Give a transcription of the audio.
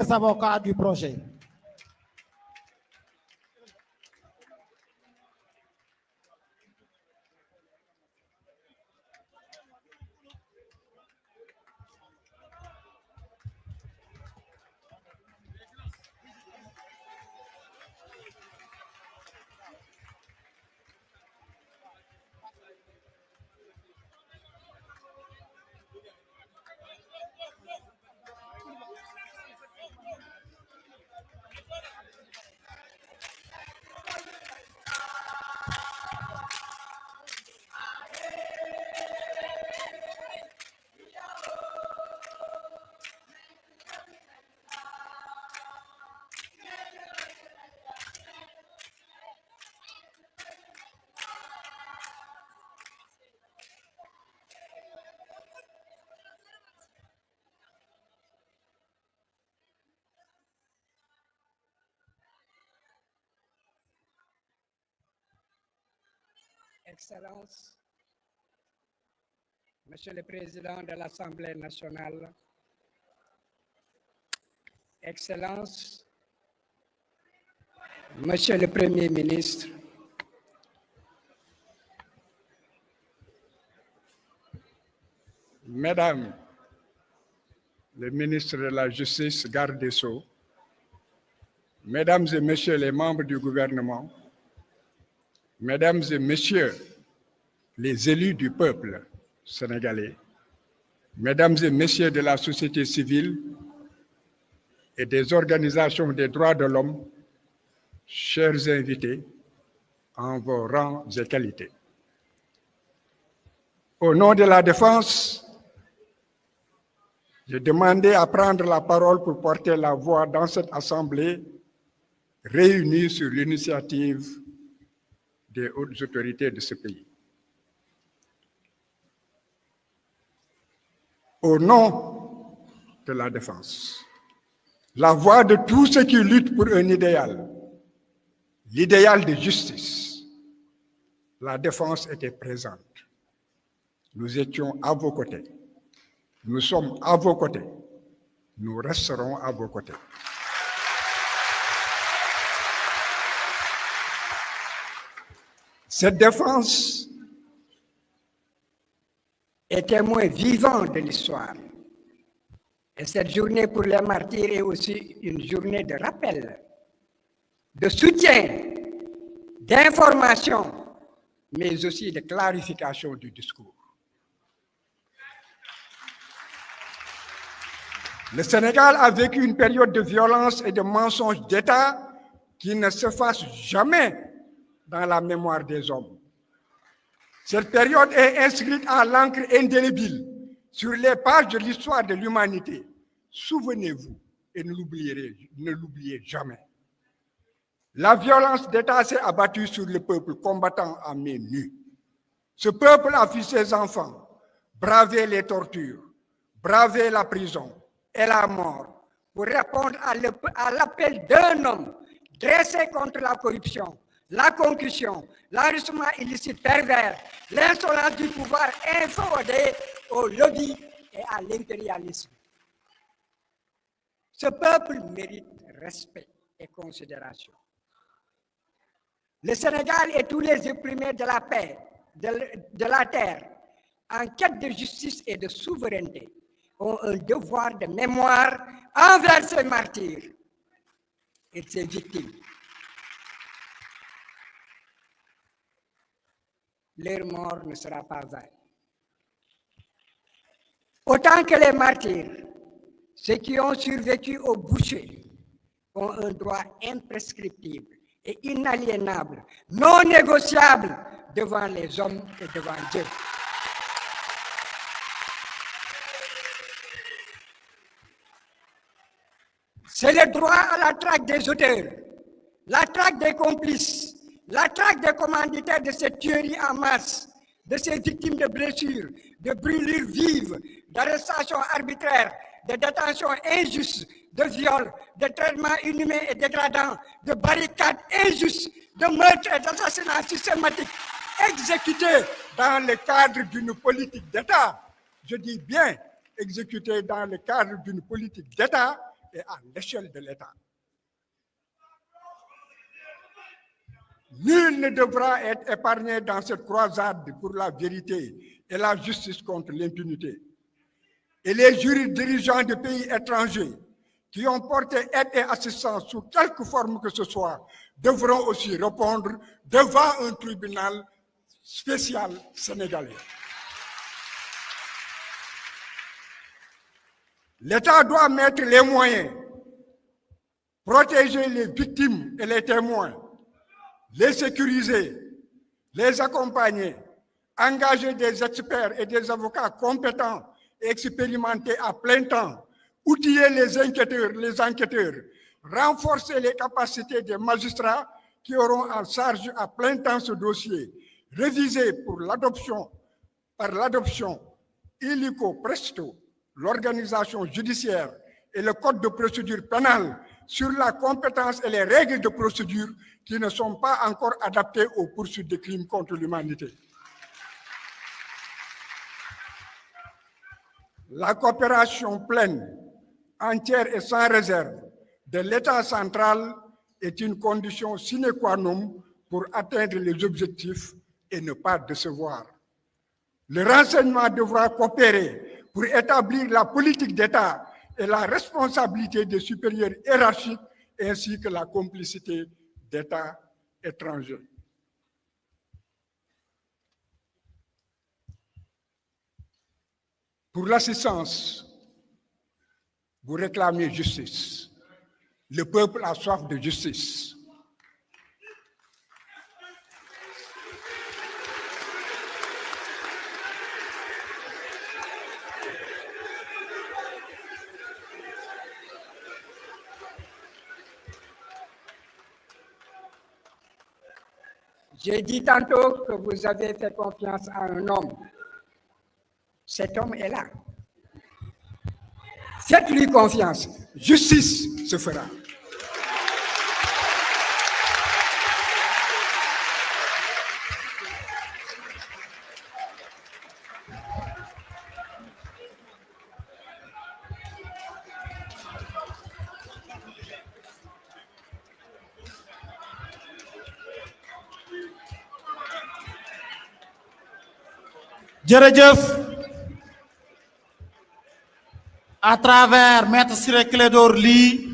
les avocats du projet. Excellences, Monsieur le Président de l'Assemblée nationale, Excellences, Monsieur le Premier ministre, Mesdames les ministres de la Justice, garde des Sceaux, Mesdames et Messieurs les membres du gouvernement, Mesdames et Messieurs les élus du peuple sénégalais, Mesdames et Messieurs de la société civile et des organisations des droits de l'homme, chers invités, en vos rangs et qualités. Au nom de la défense, j'ai demandé à prendre la parole pour porter la voix dans cette assemblée réunie sur l'initiative des hautes autorités de ce pays. Au nom de la défense, la voix de tous ceux qui luttent pour un idéal, l'idéal de justice, la défense était présente. Nous étions à vos côtés. Nous sommes à vos côtés. Nous resterons à vos côtés. Cette défense est témoin vivant de l'histoire. Et cette journée pour les martyrs est aussi une journée de rappel, de soutien, d'information, mais aussi de clarification du discours. Le Sénégal a vécu une période de violence et de mensonges d'État qui ne s'efface jamais dans la mémoire des hommes. Cette période est inscrite à l'encre indélébile sur les pages de l'histoire de l'humanité. Souvenez-vous et ne l'oubliez jamais. La violence d'État s'est abattue sur le peuple combattant à main nue. Ce peuple a vu ses enfants braver les tortures, braver la prison et la mort pour répondre à l'appel d'un homme dressé contre la corruption, la concussion, l'enrichissement illicite pervers, l'insolence du pouvoir inféodé au lobby et à l'impérialisme. Ce peuple mérite respect et considération. Le Sénégal et tous les opprimés de la paix, de la terre, en quête de justice et de souveraineté, ont un devoir de mémoire envers ces martyrs et ces victimes. Leur mort ne sera pas vaine. Autant que les martyrs, ceux qui ont survécu au bûcher ont un droit imprescriptible et inaliénable, non négociable devant les hommes et devant Dieu. C'est le droit à la traque des auteurs, la traque des complices, la traque des commanditaires de cette tuerie en masse, de ces victimes de blessures, de brûlures vives, d'arrestations arbitraires, de détentions injustes, de viols, de traitements inhumains et dégradants, de barricades injustes, de meurtres et d'assassinats systématiques exécutés dans le cadre d'une politique d'État. Je dis bien exécutés dans le cadre d'une politique d'État et à l'échelle de l'État. Nul ne devra être épargné dans cette croisade pour la vérité et la justice contre l'impunité. Et les jurys dirigeants de pays étrangers qui ont porté aide et assistance sous quelque forme que ce soit devront aussi répondre devant un tribunal spécial sénégalais. L'État doit mettre les moyens, protéger les victimes et les témoins, les sécuriser, les accompagner, engager des experts et des avocats compétents et expérimentés à plein temps, outiller les enquêteurs, renforcer les capacités des magistrats qui auront en charge à plein temps ce dossier, réviser par l'adoption illico presto l'organisation judiciaire et le code de procédure pénale sur la compétence et les règles de procédure qui ne sont pas encore adaptées aux poursuites de crimes contre l'humanité. La coopération pleine, entière et sans réserve de l'État central est une condition sine qua non pour atteindre les objectifs et ne pas décevoir. Le renseignement devra coopérer pour établir la politique d'État et la responsabilité des supérieurs hiérarchiques ainsi que la complicité d'États étrangers. Pour l'assistance, vous réclamez justice. Le peuple a soif de justice. J'ai dit tantôt que vous avez fait confiance à un homme. Cet homme est là. Faites-lui confiance. Justice se fera. jërëjëf à travers Maître Ciré Clédor Ly